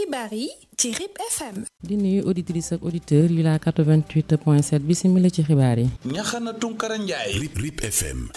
xibaar yi ci RIP FM. di nuyu auditrice ak auditeur yu la 88.7 bisimila ci xibaar yi. Ñaxana Tunkara Njaay RIP FM.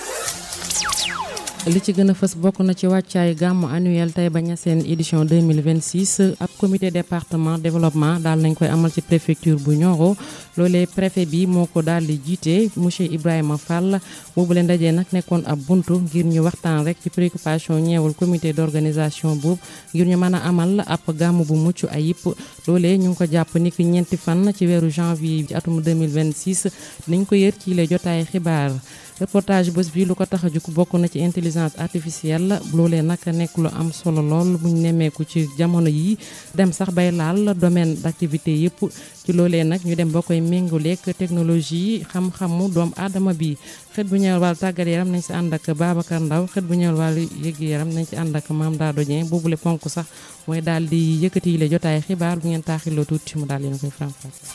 li ci gën a fës bokk na ci wàccaay gàmmu annuel Taïba Niassène édition 2026 ab comité département développement daal nañ koy amal ci préfecture bu Nioro loolee préfet bi moo ko daal di jiite monsieur Ibrahima Fall boobu leen dajee nag nekkoon ab buntu ngir ñu waxtaan rek ci préoccupation ñeewul comité d'organisation boobu ngir ñu mën a amal ab gàmmu bu mucc ayib loolee ñu ngi ko jàpp ni ki ñeenti fan ci weeru janvier ci atum 2026 nañ ko yër ci les jotaay xibaar. reportage bés bi lu ko tax a jug bokk na ci intelligence artificielle loolee nag nekk lu am solo lool buñ nemmeeku ci jamono yi dem sax bay laal domaine d'activité yëpp ci loolee nag ñu dem ba koy méngaleek technologie xam-xamu doomu aadama bi xët bu ñëwal wàllu tàggat yaram nañ si ànd ak Babacar Ndaw xët bu ñëwal wàllu yëg yaram nañ si ànd ak Mame Dado Dieng boobule ponk sax mooy daal di yëkkati le jotaay xibaar bu ngeen taaxiloo tuuti mu daal leen koy faram-fàcce.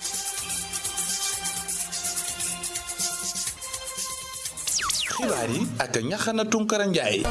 xibaar yi ak Ñaxana Tunkara Njaay.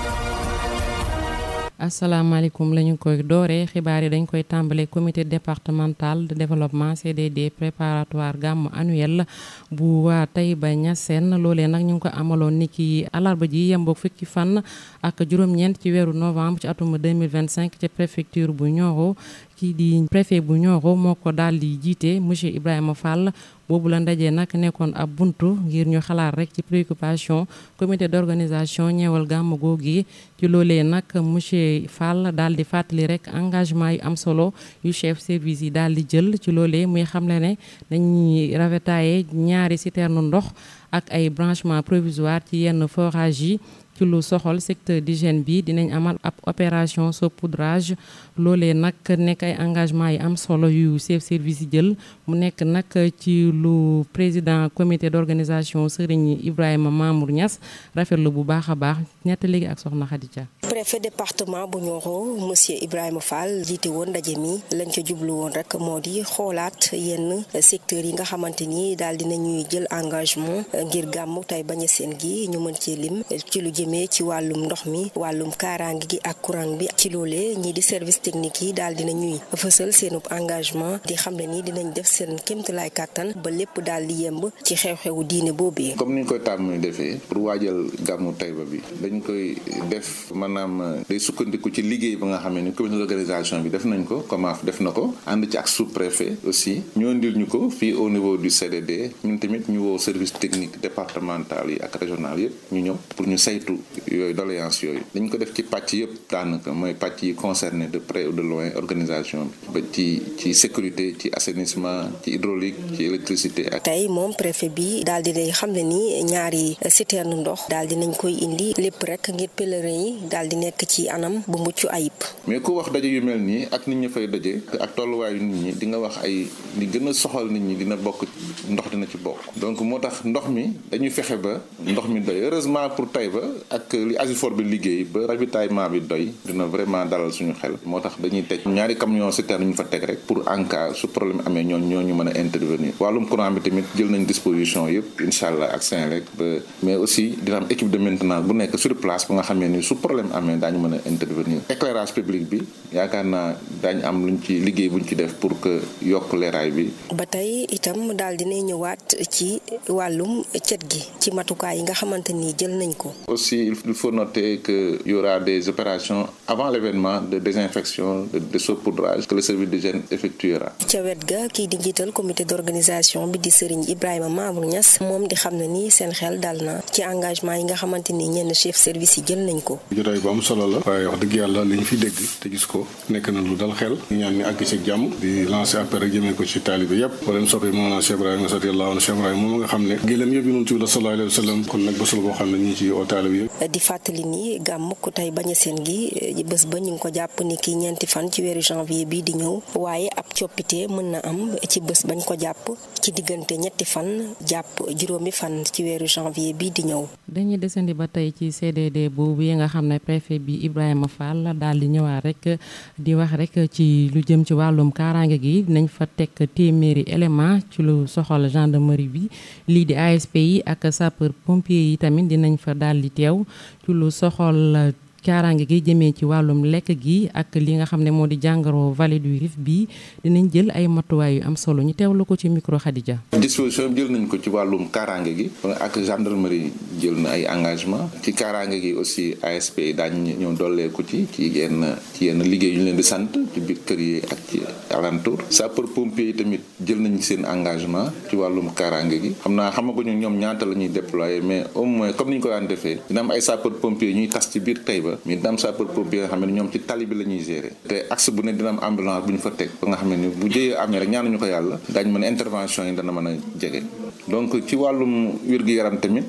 asalaamaaleykum la ñu koy dooree xibaar yi dañ koy tàmbale comité départemental de développement CDD préparatoire gàmmu annuel bu waa Taïba Niassène loolee nag ñu ngi ko amaloon ni ki alarba ji yemboog fukki fan ak juróom-ñeent ci weeru novembre ci atum 2025 ci préfecture bu Nioro kii di préfet bu Nioro moo ko daal di jiite monsieur Ibrahima Fall boobu la ndaje nag nekkoon ab buntu ngir ñu xalaat rek ci préoccupation comité d'organisation ñeewal gàmmu googu ci loolee nag monsieur Fall daal di fàttali rek engagement yu am solo yu chef service yi daal di jël ci loolee muy xamle ne dañuy ravitailler ñaari citerne ndox ak ay branchement provisoire ci yenn forage yi ci lu soxal secteur d'hygiène bi dinañ amal ab opération saupoudrage loolee nag nekk ay engagement yi am solo yu chef service yi jël mu nekk nag ci lu président comité d'organisation Serigne Ibrahima Mamour Niass rafetlu bu baax a baax ñett léegi ak soxna Khadija. préfet département bu Nioro monsieur Ibrahima Fall jiite woon ndaje mi lañ ca jublu woon rek moo di xoolaat yenn secteurs yi nga xamante ni daal dinañuy jël engagement ngir gàmmu Taïba Niassène gi ñu mën cee lim ci lu jëmee ci wàllum ndox mi wàllum kaaraange gi ak courant bi ci loolee ñii di service technique yi daal dinañuy fësal seenu engagement di xam ne ni dinañ def seen kéemtalaay kàttan ba lépp daal di yemb ci xew-xewu diine boobee. comme ni ñu koy tàmm defee pour waajal gàmmu Taïba bi dañ koy def maanaam day sukkandiku ci liggéey ba nga xam ne comité d'organisation bi def nañ ko COMAF def na ko ànd ci ak sous-préfet aussi ñoo indil ñu ko fii au niveau du CDD ñun tamit ñu woo service technique départemental yi ak régional yëpp ñu ñëw pour ñu saytu yooyu doléance yooyu dañ ko def ci pàcc yëpp daanaka mooy pàcc yi concerné de près ou de loin organisation bi ba ci sécurité ci assainissement ci hydraulique ci électricité ak. tey moom préfet bi daal di lay xam ne ni ñaari citerne ndox daal di nañ koy indi lépp rek ngir pèlerin yi daal di nekk ci anam bu mucc ayib. mais ku wax daje yu mel nii ak nit ñi fay daje ak tolluwaayu nit ñi di nga wax ay li gën a soxal nit ñi dina bokk ndox dina ci bokk donc moo tax ndox mi dañuy fexe ba ndox mi doy heureusement pour Taïba ak li Asifor bi liggéey ba ravitaillement bi doy dina vraiment dalal suñu xel moo tax dañuy teg ñaari camion citerne ñu fa teg rek pour en cas su problème amee ñoo ñu mën a intervenir wàllum courant bi tamit jël nañ disposition yëpp incha allah ak Senelec ba mais aussi dina am équipe de maintenance bu nekk sur place ba nga xamee ni su problème amee daañu mën a intervenir éclairage public bi yaakaar naa daañu am luñ ci liggéey buñ ci def pour que yokk leeraay bi. ba tey itam daal dina ñëwaat ci wàllum cet gi ci matukaay yi nga xamante ni jël nañ ko. aussi il faut noter que y aura des opérations avant l'événement de désinfection de saupoudrage que le service d'hygiène effectuera. ca wet ga kii di njiital comité d'organisation bi di Serigne Ibrahima Mamour Niass moom di xam ne ni seen xel dal na ci engagement yi nga xamante ni ñenn chef service yi jël nañ ko. jotaay bu am solo la waaye wax dëgg yàlla li ñu fi dégg te gis ko nekk na lu dal xel ñu ñaan ni àgg ci jàmm di lancer appel rek jëmee ko ci taalibe yépp wala mu soppee moom Cheikh Ibrahima radiyallahu anhu Cheikh Ibrahima moom nga xam ne gëlëm yëpp yonent bi sallallahu alayhi wa sallam kon nag bés la boo xam ne ñi ci oo taalibe yëpp di fàttali ni gàmmu Taïba Niassène gi bés ba ñu ngi ko jàpp ni ki ñeenti fan ci weeru janvier bi di ñëw waaye ab coppite mën na am ci bés bañ ko jàpp ci diggante ñetti fan jàpp juróomi fan ci weeru janvier bi di ñëw. dañuy desandi ba tey ci CDD boobu yi nga xam ne préfet bi Ibrahima Fall daal di ñëwaat rek di wax rek ci lu jëm ci wàllum kaaraange gi dinañ fa teg téeméeri élément ci lu soxal gendarmerie bi lii di ASP yi ak sapeur pompier yi tamit dinañ fa daal di teew ci lu soxal kaaraange gi jëmee ci wàllum lekk gi ak li nga xam ne moo di jàngoro vallée du Rift bi dinañ jël ay matuwaay yu am solo ñu teewlu ko ci micro Khadija. disposition jël nañ ko ci wàllum kaaraange gi ak gendarmerie jël na ay engagement ci kaaraange gi aussi ASP daañu ñëw dolleeku ci yenn liggéey yu ñu leen di sant ci biir kër yi ak ci alentour sapeur pompier yi tamit jël nañ seen engagement ci wàllum kaaraange gi xam naa xamaguñu ñoom ñaata la ñuy déployer mais au moins comme ni ñu ko daan defee dina am ay sapeur pompier ñuy tas ci biir Taïba mais dina am sapeur pompier nga xam ne ñoom ci tali bi la ñuy gérer te axe bu ne dina am ambulance bu ñu fa teg ba nga xam ne bu jëyee amee rek ñaanuñu ko yàlla daañ mën a intervention yi dana mën a jege donc ci wàllum wér-gu-yaram tamit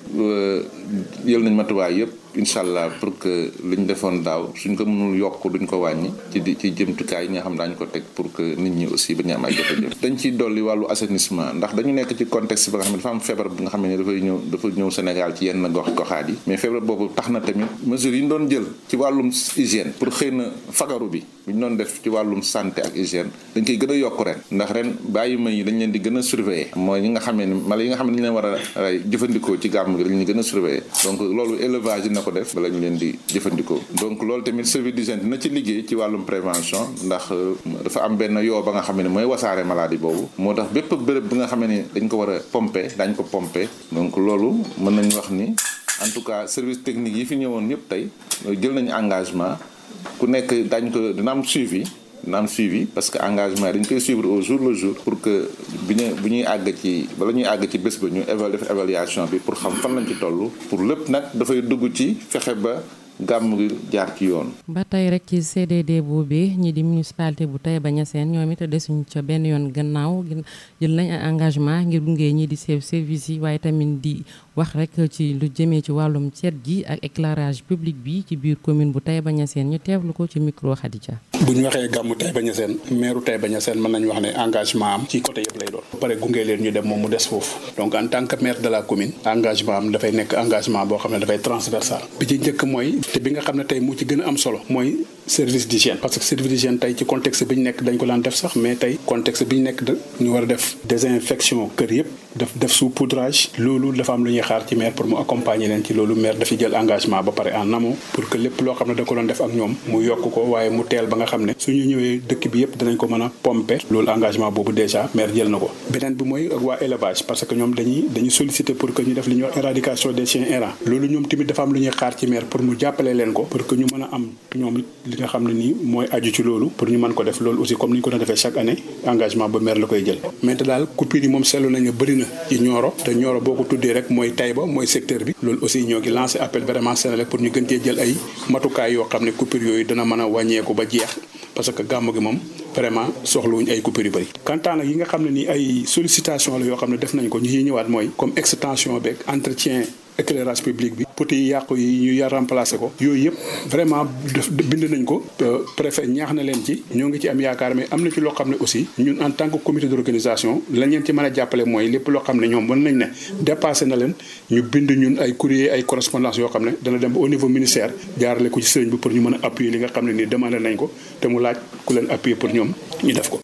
jël nañ matuwaay yëpp incha allah pour que li ñu defoon daaw suñ ko mënul yokk duñ ko wàññi ci jëmtukaay yi nga xam daañu ko teg pour que nit ñi aussi ba ñu am ay jafe-jafe dañ ciy dolli wàllu assainissement ndax dañu nekk ci contexte ba nga xam ne dafa am feebar bu nga xam ne dafa ñëw Sénégal ci yenn goxaat yi mais feebar boobu tax na tamit mesures yi ñu doon jël ci wàllum hygiène pour xëy na fagaru bi ñu doon def ci wàllum santé ak hygiène dañ koy gën a yokk ren ndax ren bàyyi ma yi dañ leen di gën a surveiller mooy ñi nga xam ne mala yi nga xam ne ñu leen war a jëfandikoo ci gàmm gi dañ leen gën a surveiller donc loolu élevage dina ko def bala ñu leen di jëfandikoo donc loolu tamit service d'hygiène dina ci liggéey ci wàllum prévention ndax dafa am benn yoo ba nga xam ne mooy wasaare maladie boobu moo tax bépp béréb bi nga xam ne dañ ko war a pomper dañ ko pomper donc loolu mën nañu wax ni en tout cas service technique yi fi ñëwoon ñëpp tey jël nañu engagement ku nekk dañ ko dina am suivi parce que engagement dañ koy suivre au jour le jour pour que bu ñuy àgg ci bala ñuy àgg ci bés ba ñu def évaluation bi pour xam fan lañ ci toll pour lépp nag dafay dugg ci fexe ba gàmm gi jaar ci yoon. ba tey rek ci CDD boobee ñi di municipalité bu Taïba Niassène ñoom it desuñ ca benn yoon gannaaw jël nañ engagement ngir gunge ñi di service yi waaye tamit di wax rek ci lu jëmee ci wàllum cet gi ak éclairage public bi ci biir commune bu Taïba Niassène ñu teewlu ko ci micro Khadija. bu ñu waxee gàmmu Taïba Niassène maire Taïba Niassène mën nañu wax ne engagement am ci côté yëpp lay doon. ba pare gunge leen ñu dem moom mu des foofu donc en tant que maire de la commune engagement am dafay nekk engagement boo xam ne dafay transversal bi ci njëkk mooy te bi nga xam ne tey mu ci gën a am solo mooy service d'hygiène parce que service d'hygiène tey ci contexte bi ñu nekk dañ ko daan def sax mais tey contexte bi ñu nekk ñu war a def désinfection kër yëpp def saupoudrage loolu dafa am lu ñuy xaar ci maire pour mu accompagner leen ci loolu maire dafa jël engagement ba pare en amont pour que lépp loo xam ne da ko doon def ak ñoom mu yokk ko waaye mu teel ba nga xam ne suñu ñëwee dëkk bi yëpp danañ ko mën a pomper loolu engagement boobu déjà maire jël na ko beneen bi mooy ak waa élevage parce que ñoom dañuy solliciter pour que ñu def li ñuy wax éradication des chiens errants loolu ñoom tamit dafa am lu ñuy xaar ci maire pour mu jàppale leen ko pour que ñu mën a am ñoom li nga xam ne nii mooy aju ci loolu pour ñu mën ko def loolu aussi comme ni ñu ko doon defee chaque année engagement ba maire la koy jël mais daal coupure yi moom seetlu nañu bëri na ci Nioro te Nioro boo ko tuddee rek mooy Taïba mooy secteur bi loolu aussi ñoo ngi lancé appel vraiment Sénélec pour ñu gën cee jël ay matukaay yoo xam ne coupure yooyu dana mën a wàññeeku ba jeex parce que gàmmu gi moom vraiment soxlawuñ ay coupure yu bëri kantaan nag yi nga xam ne nii ay sollicitation la yoo xam ne def nañ ko ñu ciy ñëwaat mooy comme extension beeg entretien éclairage public bi poteaux yi yàqu yi ñu yar remplacé ko yooyu yëpp vraiment bind nañ ko préfet ñaax na leen ci ñoo ngi ci am yaakaar mais am na ci loo xam ne aussi ñun en tant que comité d'organisation lañ leen ci mën a jàppale mooy lépp loo xam ne ñoom mën nañ ne dépassé na leen ñu bind ñun ay courrier ay correspondance yoo xam ne dana dem ba au niveau ministère jaarale ko ci sëriñ bi pour ñu mën a appuyer li nga xam ne nii demandé nañ ko te mu laaj ku leen appuyer pour ñoom ñu def ko.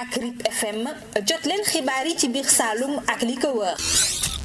ak RIP FM jot leen xibaar yi ci biir Saloum ak li ko wër.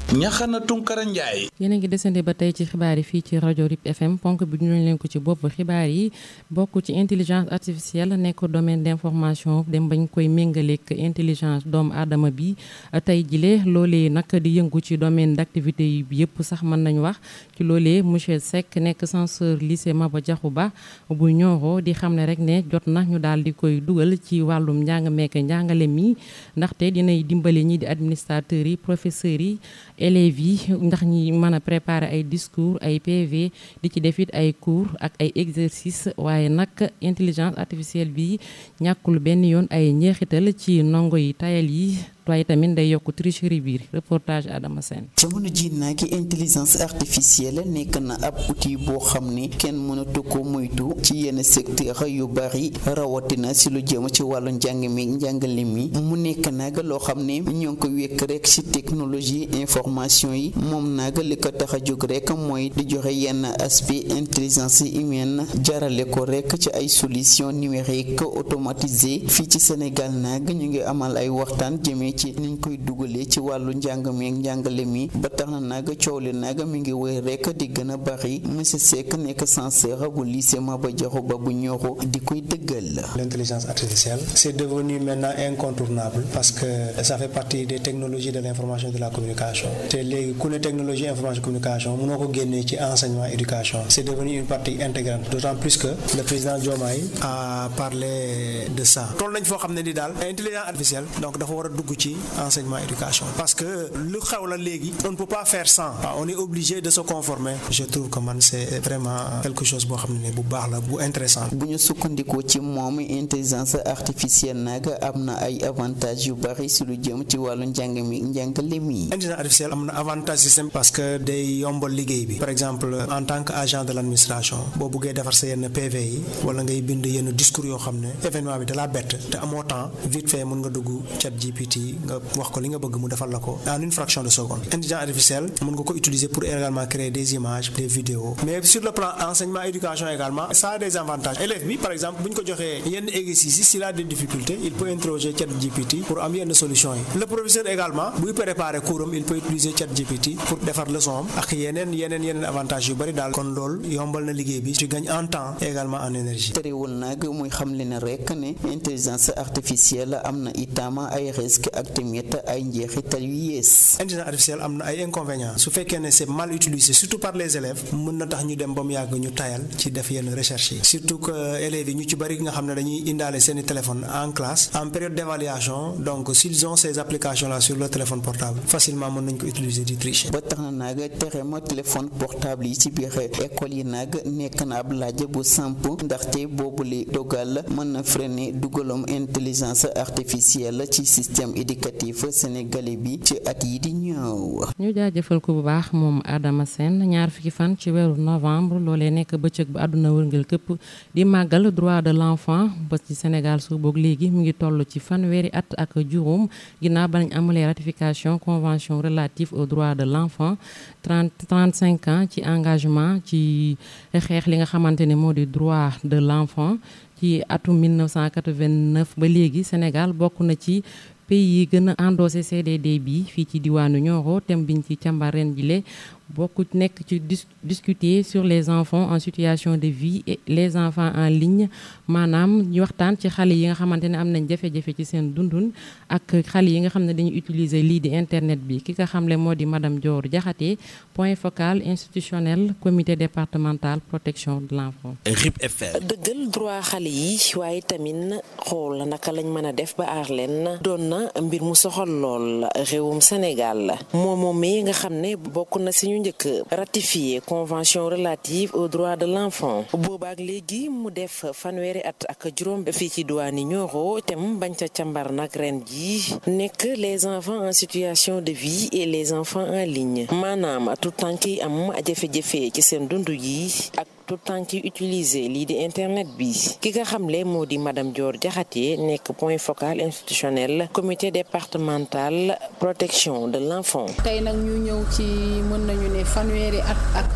Ñaxana Tunkara Njaay. yéen a ngi desandi ba tey ci xibaar yi fii ci rajo RIP FM ponk bi ñu leen ko ci bopp xibaar yi bokk ci intelligence artificielle nekk domaine d'information dem bañ koy méngaleek intelligence doomu aadama bi tey jile loolee nag di yëngu ci domaine d'activité yi yëpp sax mën nañu wax ci loolee monsieur Seck nekk censeur lycée Maba Diakhou Ba bu Nioro di xam ne rek ne jot na ñu daal di koy dugal ci wàllum njàng meek njàngale mi ndaxte dinay dimbale ñi di administrateurs yi professeurs yi élèves yi ndax ñi mën a préparer ay discours ay PV di ci def it ay cours ak ay exercices waaye nag intelligence artificielle bi ñàkkul benn yoon ay njeexital ci ndongo yi tayal yi waaye tamit day yokk tricherie biir reportage Adama Sène. jamono ji nag intelligence artificielle nekk na ab outil boo xam ne kenn mënatu ko moytu ci yenn secteur yu bari rawatina si lu jëm ci wàllu njàng mi njàngale mi mu nekk nag loo xam ne ñoo ngi ko wekk rek ci technologie information yi moom nag li ko tax a jóg rek mooy di joxe yenn aspect intelligence humaine jarale ko rek ci ay solution numérique automatisée fii ci Sénégal nag ñu ngi amal ay waxtaan jëmee ci niñ koy dugalee ci wàllu njàng mi ak njàngale mi ba tax na nag coow li nag mi ngi wéy rek di gën a bari monsieur Seck nekk censeur bu lycée Maba Diakhou Ba bu Nioro di koy dëggal. L'intelligence artificielle c'est devenu maintenant incontournable parce que ça fait partie des technologies de l'information et de la communication te léegi ku ne technologie information communication mënoo ko génnee ci enseignement éducation c'est devenu une partie intégrante d'autant plus que le président Diomaye a parlé de ça toll nañ foo xam ne ni daal intelligence artificielle donc dafa war a dugg ci enseignement éducation parce que lu xew la léegi on ne peut pas faire sans on est obligé de se conformer je trouve que man c'est vraiment quelque chose boo xam ne bu baax la bu intéressant bu ñu sukkandikoo ci moom intelligence artificielle nag am na ay avantages yu bari si lu jëm ci wàllu njàng mi njàngale mi. intelligence artificielle am na avantage système parce que day yombal liggéey bi par exemple en tant que agent de l'administration boo buggee defar sa yenn PV yi wala ngay bind yenn discours yoo xam ne événement bi da la bett te amoo temps vite fait mën nga dugg chat GPT nga wax ko li nga bëgg mu defal la ko en une fraction de seconde. intelligence artificielle mën nga ko utiliser pour également créer des images des vidéos mais sur le plan enseignement éducation également ça a des avantages élève bi par exemple bu ñu ko joxee yenn exercices yi s'il a des difficultés il peut interroger chat GPT pour am yenn solutions yi le professeur également buy préparer cours am il peut utiliser chat GPT pour defar leçon am ak yeneen avantages yu bari daal kon loolu yombal na liggéey bi tu gagnes en temps également en énergie. terewul nag muy xamle ne rek ne intelligence artificielle am na itam ay risques ak tamit ay njeexital yu yees. intelligence artificielle am na ay inconvénients su fekkee ne c'est mal utilisé surtout par les élèves mën na tax ñu dem ba mu yàgg ñu tayal ci def yenn recherche yi surtout que élèves yi ñu ci bari nga xam ne dañuy indaale seeni téléphone en classe en période d'évaluation donc s'ils ont ces applications là sur leur téléphone portable facilement mën nañ ko utiliser di tricher. ba tax na nag tere ma téléphone portable yi ci biir école yi nag nekk na ab laaj bu samp ndaxte boobule dogal mën na freiner dugalum intelligence artificielle ci système éducatif sénégalais bi ci at yi di ñëw. ñu jaajëfal ko bu baax moom Adama Sène ñaar fukki fan ci weeru novembre loolee nekk bëccëg bu àdduna wërngël këpp di màggal droit de l'enfant ba ci Sénégal su boog léegi mu ngi toll ci fanweeri at ak juróom ginnaaw ba nañ amalee ratification convention relative aux droits de l'enfant 35 ans ci engagement ci xeex li nga xamante ne moo di droit de l'enfant ci atum 1989 ba léegi Sénégal bokk na ci pays yi gën a endossé CDD bi fii ci diwaanu Nioro thème biñ ci càmbar ren jile bokk nekk ci discuter sur les enfants en situation de vie et les enfants en ligne maanaam ñu waxtaan ci xale yi nga xamante ne am nañ jafe-jafe ci seen dundun ak xale yi nga xam ne dañuy utiliser lii di internet bi ki nga xamle moo di madame Dior Diakhaté point focal institutionnel comité départemental protection de l'enfant. RIP FM. dëggal droit xale yi waaye tamit xool naka lañ mën a def ba aar leen doon na mbir mu soxal lool réewum Sénégal moom nga xam ne bokk na si ñu njëkk ratifié convention relative aux droits de l'enfant boobaak léegi mu def fanweeri at ak juróom fii ci diwaani Nioro tem bañ ca càmbar nag ren ji nekk les enfants en situation de vie et les enfants en ligne maanaam tout tànk yi am jafe-jafe ci seen dund yi ak tout tànk yi utiliser lii di internet bi ki nga xamle moo di madame Dior Diakhaté nekk point focal institutionnel comité départemental protection de l'enfant. tey nag ñu ñëw ci mën nañu ne fanweeri at ak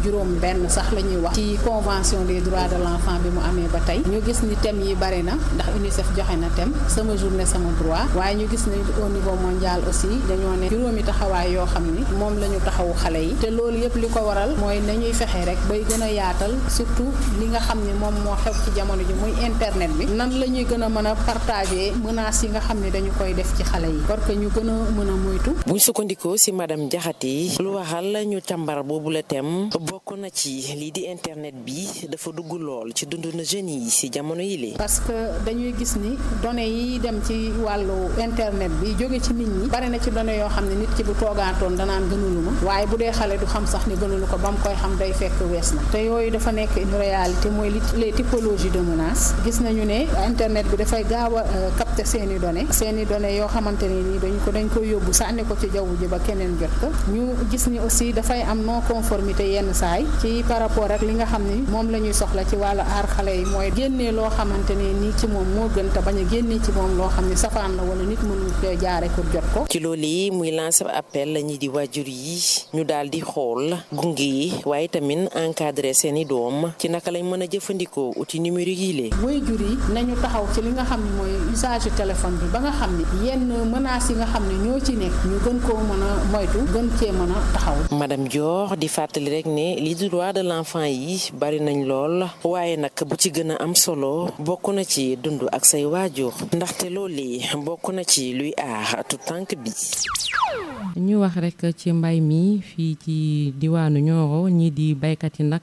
juróom benn sax la ñuy wax ci convention des droits de l'enfant bi mu amee ba tey ñu gis ni thème yi bari na ndax UNICEF joxe na thème sama journée sama droit waaye ñu gis ni au niveau mondial aussi dañoo ne juróomi taxawaay yoo xam ni moom la ñu taxawu xale yi te loolu yëpp li ko waral mooy nañuy fexe rek bay gën a yaatal surtout li nga xam ne moom moo xew ci jamono ji muy internet bi nan la ñuy gën a mën a partager menaces yi nga xam ne dañu koy def ci xale yi parce que ñu gën a mën a moytu. buñ sukkandikoo ci madame Diakhaté lu waxal ñu càmbar boobu la thème bokk na ci lii di internet bi dafa dugg lool ci dundu na jeunes yi ci jamono yi lee parce que dañuy gis ni données yi dem ci wàllu internet bi jóge ci nit ñi bari na ci données yoo xam ne nit ki bu toogaatoon danaan gënulu ma waaye bu dee xale du xam sax ni gënulu ko ba mu koy xam day fekk wees na te yooyu dafa nekk une réalité mooy les typologies de menaces gis nañu ne internet bi dafay gaaw a capter seeni données yoo xamante ne nii dañ ko yóbbu sànni ko ci jaww ji ba keneen jot ko ñu gis ni aussi dafay am non conformité yenn saay ci par rapport ak li nga xam ni moom la ñuy soxla ci wàllu aar xale yi mooy génnee loo xamante ne nii ci moom moo gën te bañ a génnee ci moom loo xam ni safaan la wala nit mënu koy jaare pour jot ko. ci loolu yi muy lancer appel la ñi di waajur yi ñu daal di xool gunge yi waaye tamit encadrer seeni doom ci naka lañ mën a jëfandikoo outil numérique yi lee. waajur yi nañu taxaw ci li nga xam ne mooy usage téléphone bi ba nga xam ne yenn menaces yi nga xam ne ñoo ci nekk ñu gën koo mën a moytu gën cee mën a taxaw. madame Dior di fàttali rek ne li du droit de l'enfant yi bari nañ lool waaye nag bu ci gën a am solo bokk na ci dund ak say waajur ndaxte loolu bokk na ci luy aar tout tànk bi. ñu wax rek ci mbay mi fii ci diwaanu Nioro ñii di baykat yi nag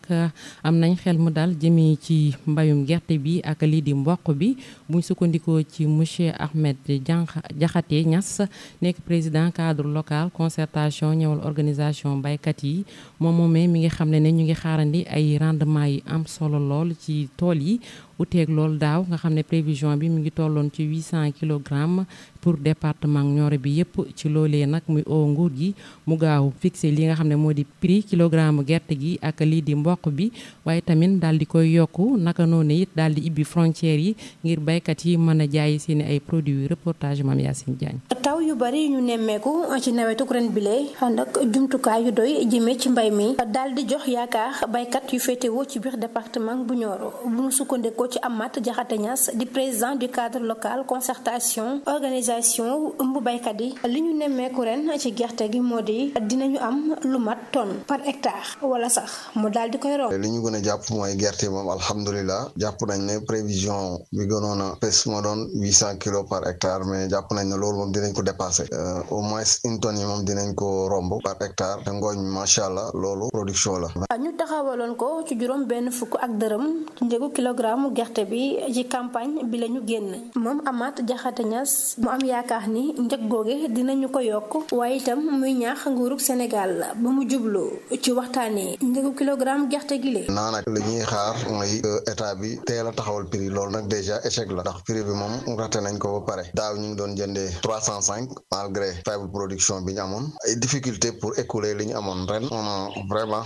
am nañ xel mu daal jëmee ci mbayum gerte bi ak lii di mboq bi buñ sukkandikoo ci monsieur Ahmed Diakhaté Niass nekk président cadre local concertation ñëwal organisation baykat yi moomee mi ngi xam ne ñu ngi xaarandi ay rendement yi am solo lool ci tool yi uteeg loolu daaw nga xam ne prévision bi mi ngi tolloon ci 800 kilogrammes pour département Nioro bi yëpp ci loolee nag muy oo nguur gi mu gaaw fixé li nga xam ne moo di prix kilogramme gerte gi ak lii di mboq bi waaye tamit daal di koy yokku naka noonu it daal di ibbi frontières yi ngir baykat yi mën a jaay seeni ay produits reportage Mame Yacine Diagne. taw yu bari ñu nemmeeku ci nawetu ren bile ànd ak jumtukaay yu doy jëmee ci mbay mi daal di jox yaakaar baykat yu féetewoo ci biir département bu Nioro bu mu sukkandikoo ci Amath Diakhaté Niass di président du cadre local concertation organisation ëmb baykat yi li ñu nemmeeku ren ci gerte gi moo di dinañu am lu mat tonne par hectare wala sax mu daal di koy romb. li ñu gën a jàpp mooy gerte moom alhamdulilah jàpp nañ ne prévision bi gënoon a pes moo doon 800 kilos par hectare mais jàpp nañ ne loolu moom dinañ ko dépassé au moins une tonne yi moom dinañ ko romb par hectare te ngooñ macha allah loolu production la. ñu taxawaloon ko ci juróom benn fukk ak dërëm ci njëgu kilogramme gerte bi ci campagne bi la ñu génn moom Amath Diakhaté Niass mu am yaakaar ni njëg googe dinañu ko yokk waaye itam muy ñaax nguurug Sénégal ba mu jublu ci waxtaanee njëgu kilogramme gerte gi lee. naa nag li ñuy xaar mooy état bi teel a taxawal prix loolu nag déjà échec la ndax prix bi moom raté nañ ko ba pare daaw ñu ngi doon jëndee 305 malgré faible production bi ñu amoon ay difficulté pour écouler li ñu amoon ren on a vraiment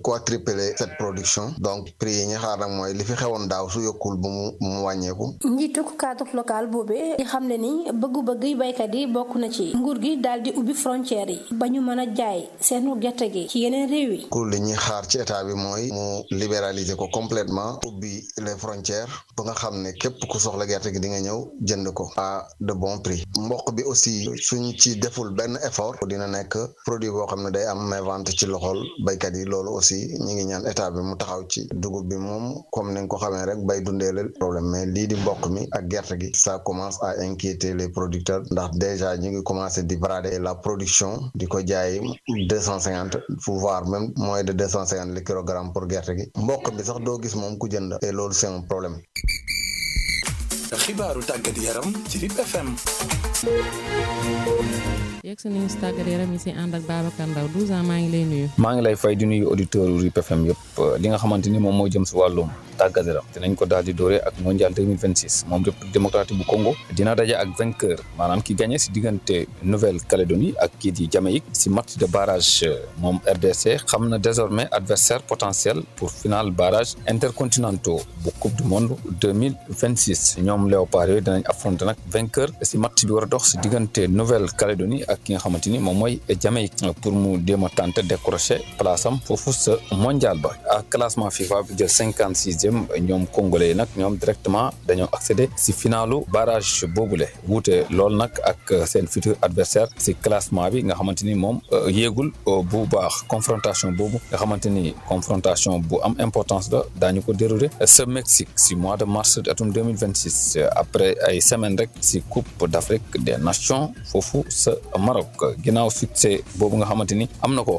quadruplé cette production donc prix yi ñu xaar nag mooy li fi xewoon daaw su yokkul bu mu wàññeeku. njiituk cadre local boobee di xam ne ni bëgg-bëgg baykat yi bokk na ci nguur gi daal di ubbi frontières yi ba ñu mën a jaay seenu gerte gi ci yeneen réew yi. ku li ñuy xaar ci état bi mooy mu libéraliser ko complètement ubbi les frontières ba nga xam ne képp ku soxla gerte gi di nga ñëw jënd ko à de bon prix mboq bi aussi suñ ci deful benn effort dina nekk produit boo xam ne day am main vente ci loxol baykat yi loolu aussi ñi ngi ñaan état bi mu taxaw ci dugub bi moom comme ni nga ko xamee rek bay dundee la problème mais lii di mboq mi ak gerte gi ça commence à inquiéter les producteurs ndax déjà ñu ngi commencé di brader la production di ko jaay 250 voire même moins de 250 le kilogramme pour gerte gi mboq bi sax doo gis moom ku jënd et loolu c'est un problème. xibaaru tàggat yaram ci RIP FM. yegg si nañu si tàggat yaram yi si ànd ak Babacar Ndaw 12 ans maa ngi lay nuyu. maa ngi lay fay di nuyu auditeurs RIP FM yëpp li nga xamante ni moom moo jëm si wàllum tàggat yaram dinañ ko daal di dooree ak mondial 2026 moom République démocratique bu Congo dina daje ak vainqueur maanaam ki gagné si diggante Nouvelle-Calédonie ak kii di Jamaïque si match de barrage moom RDC xam na désormais adversaire potentiel pour final barrage intercontinentaux bu coupe du monde 2026 ñoom léopard yooyu dinañ affronter nag vainqueur si match bi war a dox si diggante Nouvelle-Calédonie ak ki nga xamante ni moom mooy Jamaïque pour mu déem a tenter décrocher place am foofu sa mondial ba ak classement FIFA bi jël 56e ñoom congolais yi nag ñoom directement dañoo accéder si finalu barrage boobule wuute loolu nag ak seen futur adversaire si classement bi nga xamante ni moom yéegul bu baax confrontation boobu nga xamante ni confrontation bu am importance la daañu ko dérouler sa Mexique si mois de mars atum 2026 après ay semaines rek si coupe d'Afrique des nations foofu sa Maroc ginnaaw succès boobu nga xamante ni am na ko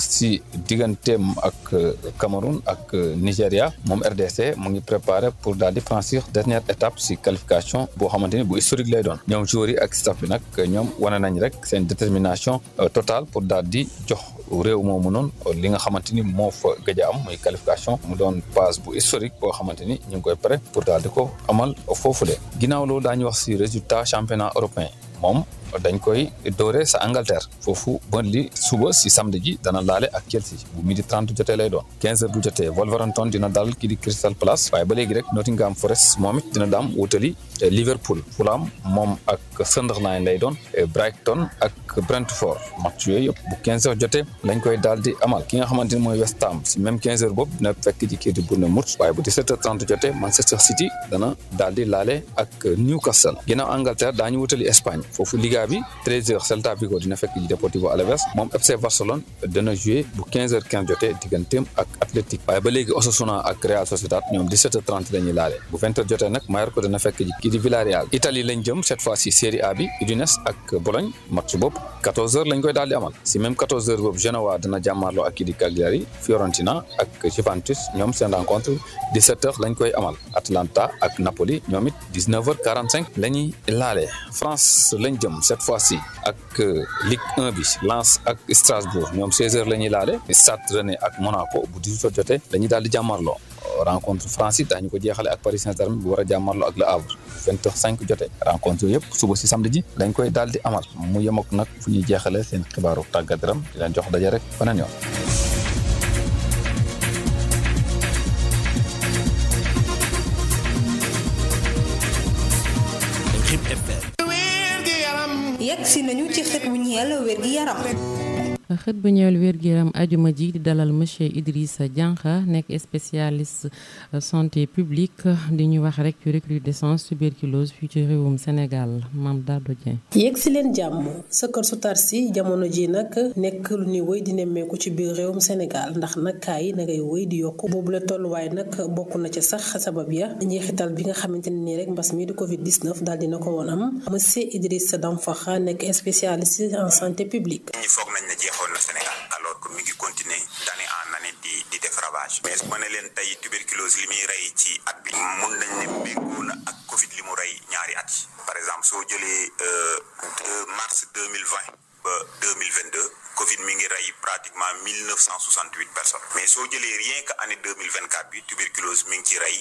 si digganteem ak Cameroun ak Nigéria moom RDC mu ngi préparé pour daal di franchir dernière étape si qualification boo xamante ni bu historique lay doon ñoom joueurs yi ak staff bi nag ñoom wane nañ rek seen détermination totale pour daal di jox réew moomu noonu li nga xamante ni moo fa gëj a am muy qualification mu doon phase bu historique boo xamante ni ñu ngi koy pare pour daal di ko amal foofu de ginnaaw loolu daañu wax si résultat championnat européen moom dañ koy doore sa Angleterre foofu Burnley suba si samedi ji dana laale ak Chelsea bu 12h30 jotee lay doon 15h bu jotee Wolverhampton dina dal kii di Crystal Palace waaye ba léegi rek Nottingham Forest moom it dina daam wutali Liverpool Fulham moom ak Sunderland lay doon Brighton ak Brentford match yooyu yëpp bu 15h jotee lañ koy daal di amal ki nga xamante ni mooy West Ham si même 15h boobu dina fekk ji kii di Bournemouth waaye bu 17h30 jotee Manchester City dana daal di laale ak Newcastle ginnaaw Angleterre daañu wutali Espagne foofu Liga bi 13h Celta Vigo dina fekk ji Deportivo Alaves moom FC Barcelone dana jouer bu 15h15 jotee digganteem ak Athletic waaye ba léegi Osasuna ak Real Sociedad ñoom 17h30 la ñuy laale bu 20h jotee nag Mallorca dana fekk ji kii di Villarreal Italie lañ jëm cette fois ci Serie A bi Udinese ak Bologne match boobu 14h lañ koy daal di amal si même 14h boobu Genoa dana jàmmarloo ak kii di Cagliari Fiorentina ak Juventus ñoom seen rencontre 17h lañ koy amal Atalanta ak Napoli ñoom it 19h45 la ñuy laale France lañ jëm cette fois ci ak Ligue 1 bi Lens ak Strasbourg ñoom 16h la ñuy laale Stade Rennais ak Monaco bu 18h jotee dañuy daal di jàmmarloo rencontre France yi daañu ko jeexale ak Paris Saint-Germain bu war a jàmmarloo ak Le Havre 20h05 jotee rencontre yëpp suba si samedi ji dañ koy daal di amal mu yem ak nag fu ñuy jeexale seen xibaaru tàggat yaram di leen jox daje rek beneen yoon. yegg si nañu ci xët wu ñeel wérgi yaram. xët bu ñëwal wér-gu-yaram ajuma ji di dalal monsieur Idrissa Diankha nekk spécialiste santé publique di ñu wax rek ci recrudescence tuberculose fii ci réewum Sénégal Mame Dado Dieng. yegg si leen jàmm sa kër su tar si jamono ji nag nekk lu ni wéy di nemmeeku ci biir réewum Sénégal ndax nag kaa yi da ngay wéy di yokku boobu la tolluwaay nag bokk na ci sax sabab ya njeexital bi nga xamante ne nii rek mbas mi di Covid 19 daal dina ko woon am monsieur Idrissa Diankha nekk spécialiste en santé publique. na Sénégal alors que mi ngi continuer d'année en année di def ravage mais su ma ne leen tey tuberculose li muy rey ci at bi mun nañ ne méngoo na ak Covid li mu rey ñaari at yi par exemple soo jëlee mars 2020 ba 2022 Covid mi ngi rey pratiquement 1968 personnes mais soo jëlee rien que année 2024 bi tuberculose mi ngi ci rey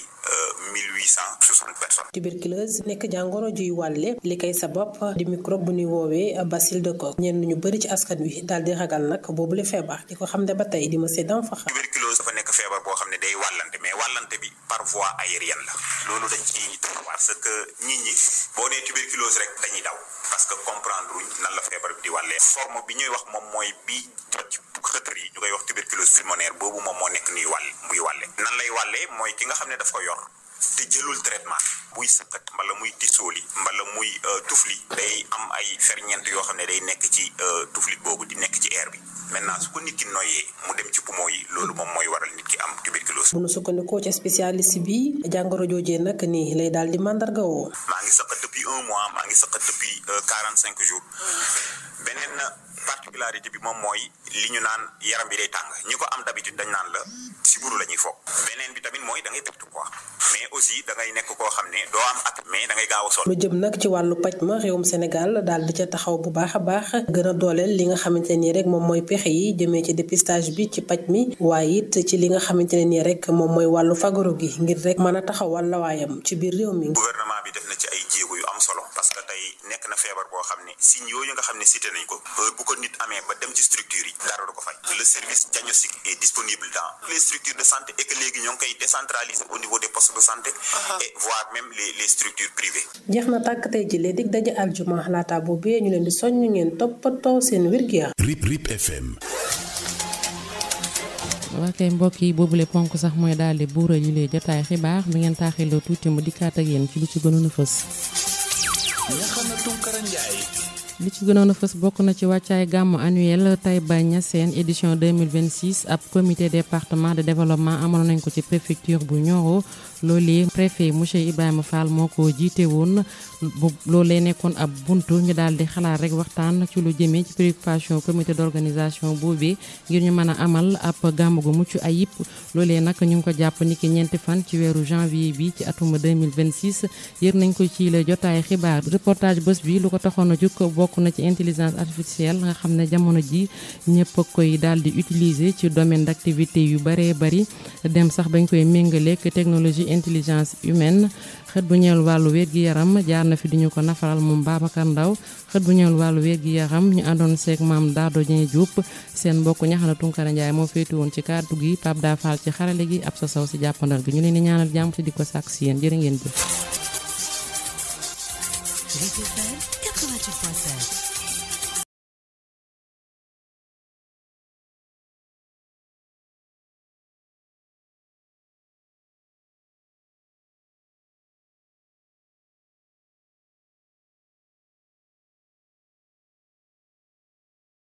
1860 personnes. tuberculose nekk jàngoro juy wàlle li koy sabab di microbe bu ñuy woowee bacille de Koch ñenn ñu bëri ci askan wi daal di ragal nag boobu la feebar di ko xam ne ba tey di monsieur Diankha. tuberculose dafa nekk feebar boo xam ne day wàllante mais wàllante bi par voie aérienne la loolu dañ ci parce que nit ñi boo nee tuberculose rek dañuy daw parce que comprendre wuñ nan la feebar bi di wàllee forme bi ñuy wax moom mooy bi xëtër yi ñu koy wax tuberculose pulmonaire boobu moom moo nekk muy wàlle nan lay wàllee mooy ki nga xam ne daf ko yor te jëlul traitement buy sëqat mbala muy tisooli mbala muy tufli day am ay ferñeent yoo xam ne day nekk ci tuflit boobu di nekk ci air bi maintenant su ko nit ki noyyee mu dem ci poumon yi loolu moom mooy waral nit ki am tuberculose. bu nu sukkandikoo ci spécialiste bi jàngoro joojee nag nii lay daal di mandarga woo. maa ngi sëqat depuis 1 mois maa ngi sëqat depuis 45 jours beneen particularité bi moom mooy li ñu naan yaram bi day tàng ñi ko am d'habitude dañ naan la siburu la ñuy foog beneen bi tamit mooy da ngay perte poids mais aussi da ngay nekk koo xam ne doo am at mais da ngay gaaw a sol. lu jëm nag ci wàllu paj ma réewum Sénégal daal di ca taxaw bu baax a baax gën a dooleel li nga xamante ne nii rek moom mooy pexe yi jëmee ci dépistage bi ci paj mi waaye it ci li nga xamante ne nii rek moom mooy wàllu fagaru gi ngir rek mën a taxawal lawaayam ci biir réew mi. gouvernement bi def na ci ay jéego yu am solo parce que tey nekk na feebar boo xam ne signes yooyu nga xam ne cité nañ ko bu ko nit amee ba dem ci structure yi dara du ko fay le service diagnostic est disponible dans les structures de santé et que léegi ñoo ngi koy décentraliser au niveau des postes de santé et voire même les structures privées. jeex na tàkk tey jëlee dig daje aljuma laata boobee ñu leen di soññ ngeen toppatoo seen wér-gu-yaram. RIP FM. waa kay mbokk yi boobule ponk sax mooy daal di buura yi lee jotaay xibaar bi ngeen taaxiloo tuuti mu dikkaat ak yéen ci lu ci gënoon a fës. li ci gënoon a fës bokk na ci wàccaay gàmmu annuel Taïba Niassène édition 2026 ab comité département de développement amoon nañ ko ci préfecture bu Nioro loolee préfet monsieur Ibrahima Fall moo ko jiite woon loolee nekkoon ab buntu ñu daal di xalaat rek waxtaan ci lu jëmee ci préoccupation comité d'organisation boobee ngir ñu mën a amal ab gàmmu gu mucc ayib loolee nag ñu ngi ko jàpp niki ñeenti fan ci weeru janvier bi ci atum 2026 yër nañ ko ci la jotaay xibaar reportage bés bi lu ko taxoon a jukk bokk na ci intelligence artificielle nga xam ne jamono ji ñëpp a koy daal di utiliser ci domaine d'activité yu baree bari dem sax bañ koy méngaleek technologie intelligence humaine xët bu ñeel wàllu wér-gi-yaram jaar na fi di ñu ko nafaral moom Babacar Ndaw xët bu ñeel wàllu wér-gi-yaram ñu àndoon seeg maam Dado Dieng Diop seen mbokk Ñaxana Tunkara Njaay moo féetu woon ci kàddu gi Pape Da Fall ci xarale gi ab sa saw si jàppandal gi ñu leen di ñaanal jàmm ci di ko sàkk si yéen jërë ngeen jëf.